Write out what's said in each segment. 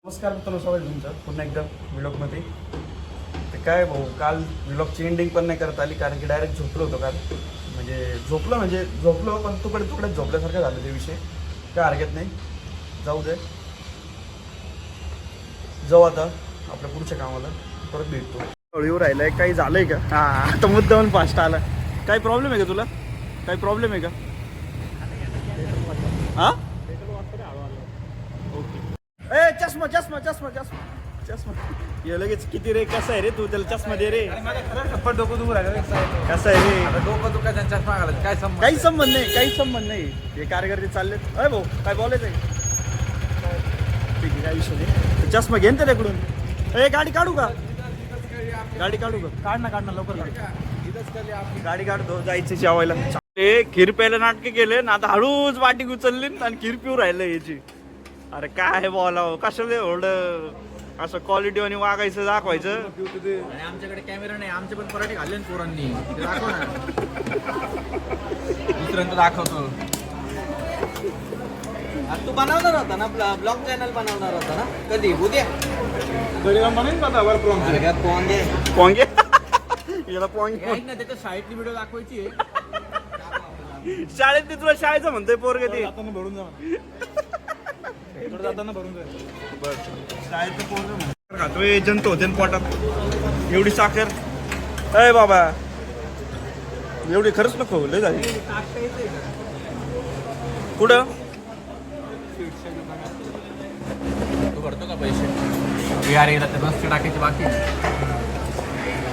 नमस्कार मित्रांनो, स्वागत आहे तुमचं पुन्हा एकदा व्लॉगमध्ये. ते काय भाऊ, काल व्लॉगची एंडिंग पण नाही करता आली कारण की डायरेक्ट झोपलो होतो. काल झोपलो पण तुकड्यात झोपल्यासारखं झालं. ते विषय काय हरकत नाही, जाऊ दे. जाऊ आता आपल्या पुढच्या कामाला, परत भेटतो. हळूहळू राहिलाय, काही झालंय का? हां, आता मुद्दाहून फास्ट आला. काही प्रॉब्लेम आहे का तुला? काही प्रॉब्लेम आहे का? हां, ए चष्मा चष्मा चष्मा चष्मा चष्मा ये लगेच किती रे? कसा आहे रे तू? त्याला चष्मा दे रे. डोकं दुखू राहिलं. कसा आहे रे? डोकं दुखायचा चष्मा घालायचा काय संबंध? काही संबंध नाही, काही संबंध नाही. हे कार्यकर्ते चाललेत. अरे भाऊ, काय बोलायचं आहे? ठीक आहे, काय विषय नाही. चष्मा घेन त्याच्याकडून. ए गाडी काढू का? गाडी काढू का? काढ ना लवकर काढ. गाडी काढतो, जायचं जेवायला. ए खीर प्यायला नाटके केले ना, आता हळूच वाटी उचलली आणि खीर पिऊ राहिलं याची. अरे काय बोलावं, कशाला एवढं असं क्वालिटी आणि वागायचं दाखवायचं. आणि आमच्याकडे कॅमेरा नाही, आमचे पण पराठे खाल्ले ना पोरांनी. ते दाखव ना, दुसऱ्यांदा दाखवतो. तू बनवणार होता ना, ब्लॉग चॅनल बनवणार होता ना, कधी? उद्या पोंगे याला पोंगे. ऐक ना, त्याच्या शाळेतली व्हिडिओ दाखवायची आहे. शाळेत ते तुला शाळेचं म्हणतोय पोरग ते. भरून जा जाताना भरून जा. शाळेचं पोरग खातोय, जंत होते ना पोटात. एवढी साखर अय बाबा, एवढी खरंच नको लय झाली. कुठं तू भरतो का पैसे? यार एकदा त्या बसचे टाकायचे बाकी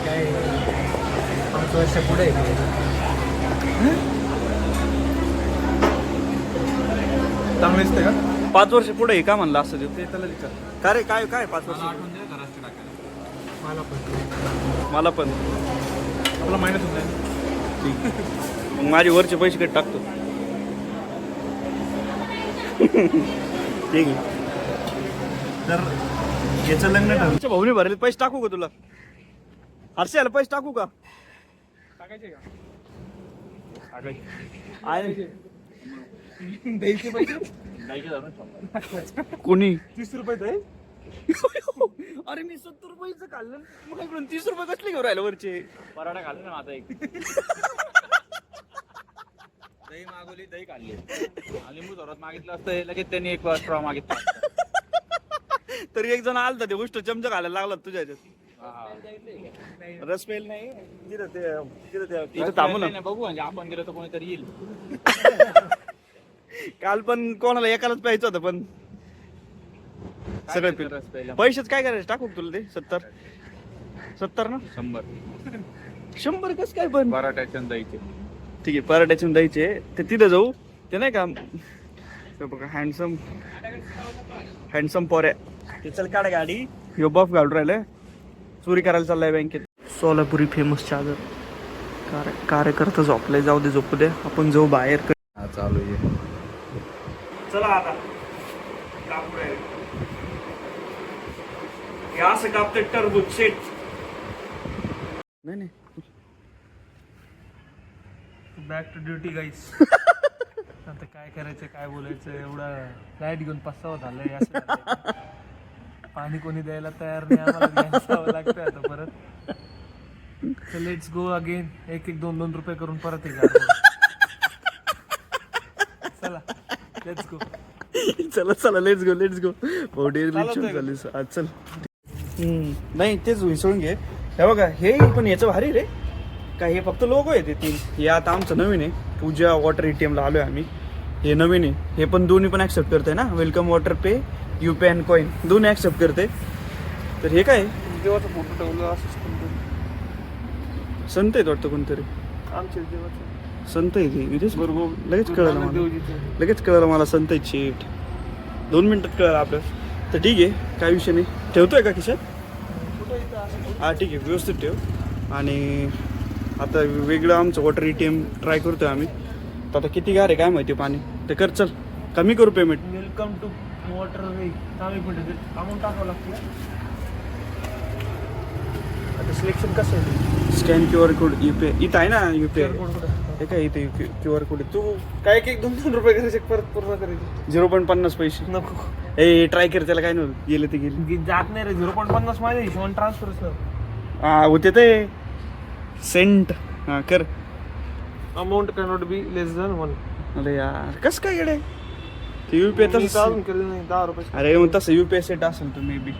काय 5 वर्ष पुढे चांगले असते का? 5 वर्ष पुढे का म्हणलं असं ते? त्याला विचार. का रे? काय काय 5 वर्ष? आठवण दे घराचे टाकायला. मला पण आपला मायनस होत नाही. ठीक, मग माझे वरचे पैसे कधी टाकतो. ठीक आहे. तर याचं लग्न ठरवच्या भाऊने भरले पैसे टाकू का तुला? हर्षाला पैसे टाकू का? टाकायचे का? आहे द्यायचे पैसे कोणी? 30 रुपये दे. अरे मी 70 रुपयाचं खाल्लं, मग इकडून 30 रुपये कसले घेऊन राहिले वरचे? पराठा खाल्ला ना आता एक. दही मागवली, दही खाल्ली. लिंबू जोरात मागितलं असतं, लगेच त्यांनी एक स्ट्रॉ मागितला. तरी एक जण आलता, ते गोष्ट चमचा घालायला लागला तुझ्या ह्याच्यात. रस पेल नाही तिथं थांबू ना. बघू, म्हणजे आपण गेलो तर कोणीतरी येईल. काल पण कोणाला एकालाच प्यायचं होतं, पण सगळे पिलं. रस प्यायला. पैसेच काय करायचं? टाकू का तुला ते 70 ना? 100 कस काय? पण पराठ्याच्या दहीचे. ठीक आहे, पराठ्याचे द्यायचे ते तिथं जाऊ. ते नाही का बघा, हँडसम पोऱ्या. ते चल काढ गाडी. ह्यो बफ घालून राहिलं, चोरी करायला चाललाय बँकेत. सोलापुरी फेमस चादर. कार्यकर्ता झोपलाय, जाऊ दे, झोपू दे. आपण जाऊ बाहेर. हा, चालू आहे. चला आता कापू राहिले. हे असं कापते टरबूज सेट. नाही बॅक टू ड्युटी गाईस. आता काय करायचं, काय बोलायचं, एवढा लाईट घेऊन पस्तावा झालाय. असं झालंय. पाणी कोणी द्यायला तयार नाही, आम्हाला घ्यायला लागतंय आता परत. Let's go again. 1-2 रुपये करून परत एक. चला लेट्स गो. चला लेट्स गो. चल. नाही, तेच विसरून घे. हे बघा, हे पण याचं भारी रे. काय हे फक्त लोगो आहे ते 3. हे आता आमचं नवीन आहे. पूजा वॉटर ATM ला आलोय आम्ही. हे नवीन आहे. हे पण दोन्ही पण ऍक्सेप्ट करते ना. Welcome water pay, UPI and coin दोन्ही ऍक्सेप्ट करते. तर हे काय देवाचा फोटो ठेवला असं संत आहेत वाटतं कोणतरी. आमच्या देवाचं संत आहे ते विदेश. बरोबर. लगेच कळलं मला संत आहे. शेट 2 मिनिटात कळलं आपलं. तर ठीक आहे, काय विषय नाही. ठेवतोय का खिशात? हा ठीक आहे, व्यवस्थित ठेव. आणि आता वेगळं आमचं वॉटर ATM ट्राय करतोय आम्ही. तर आता किती गार आहे काय माहिती पाणी. ते कर, चल कमी करू payment. Welcome to water way. Amount टाकावं लागतं. आता सिलेक्शन कसं आहे? स्कॅन QR कोड UPI इथं आहे ना. UPI कोड हे काय इथे QR कोड. तू काय 1-2 रुपये करायचे, परत पूर्ण करायचे. 0.50 पैसे नको. ए ट्राय कर, त्याला काय नव्हतं, गेलं ते गेलं. जात नाही रे 0.50 माझ्या हिशोबाने ट्रान्सफर हा होते ते सेंट. हा कर. Amount cannot be less than 1. अरे यार कस काय गडे ते युपीआय तसं. केलं नाही 10 रुपये. अरे मग तसं युपीआय सेट असेल तो मे बी.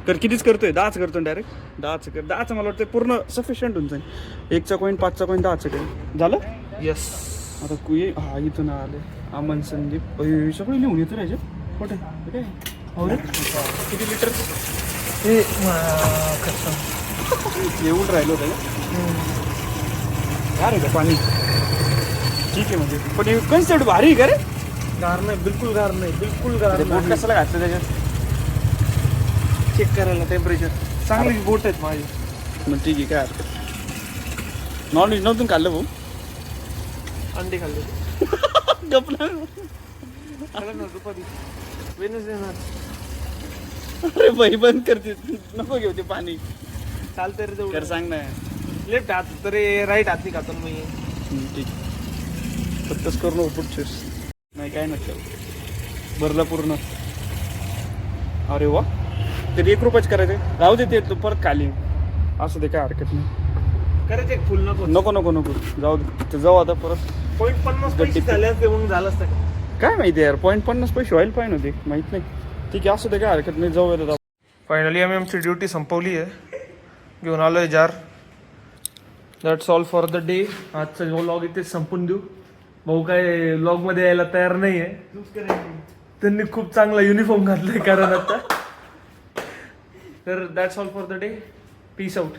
कर कितीच करतोय, 10च करतोय डायरेक्ट. 10च कर, 10च मला वाटतं पूर्ण सफिशियंट होऊन जाईल. 1चा कॉईन 5चा कॉईन 10चं कर झालं. येस. आता हा इथून आले अमन संदीप सगळं लिहून येतं राहायचे कुठे काय हो रे. किती लिटर हे येऊन राहिलं होतं यार आहे का पाणी. ठीक आहे म्हणजे पण कन्सेप्ट भारी आहे का रे. गार नाही, बिलकुल गार नाही, बिलकुल गार बोट नाही. कशाला घातलं त्याच्यात. चेक करायला टेम्परेचर चांगली बोट आहेत माझी. मग ठीक आहे काय हरकत. नॉनव्हेज नव्हतं खाल्लं भाऊ. अंडे खाल्ले. गपला. ना दुपारी वेनस येणार. अरे बाई बंद करते, नको घेऊ ते पाणी. चालतंय रे कर तेवढं. सांग ना. लेफ्ट हात तरी राईट हात खातो मी. ठीक फक्तच करू नको पुढचेस. नाही काय नसतं भरलं पूर्ण. अरे वा तरी 1 रुपयाच करायचं. राहू दे ते तू परत खाली असं दे काय हरकत नाही. करायचं एक फुल नको. नको नको नको जाऊ दे. ते जाऊ आता परत. 0.50 पैसे झाले असते म्हणून झालं असतं का? काय माहिती यार 0.50 पैसे व्हायला पाहिजे होते माहित नाही. ठीक आहे असं दे काय हरकत नाही. जाऊ आता. फायनली आम्ही आमची ड्युटी संपवली आहे. घेऊन आलो आहे jar. That's all for the day. आजचा जो व्लॉग इथेच संपून देऊ. भाऊ काय व्लॉगमध्ये यायला तयार नाही आहे. त्यांनी खूप चांगला युनिफॉर्म घातलाय कारण आता. तर that's all for the day. Peace out.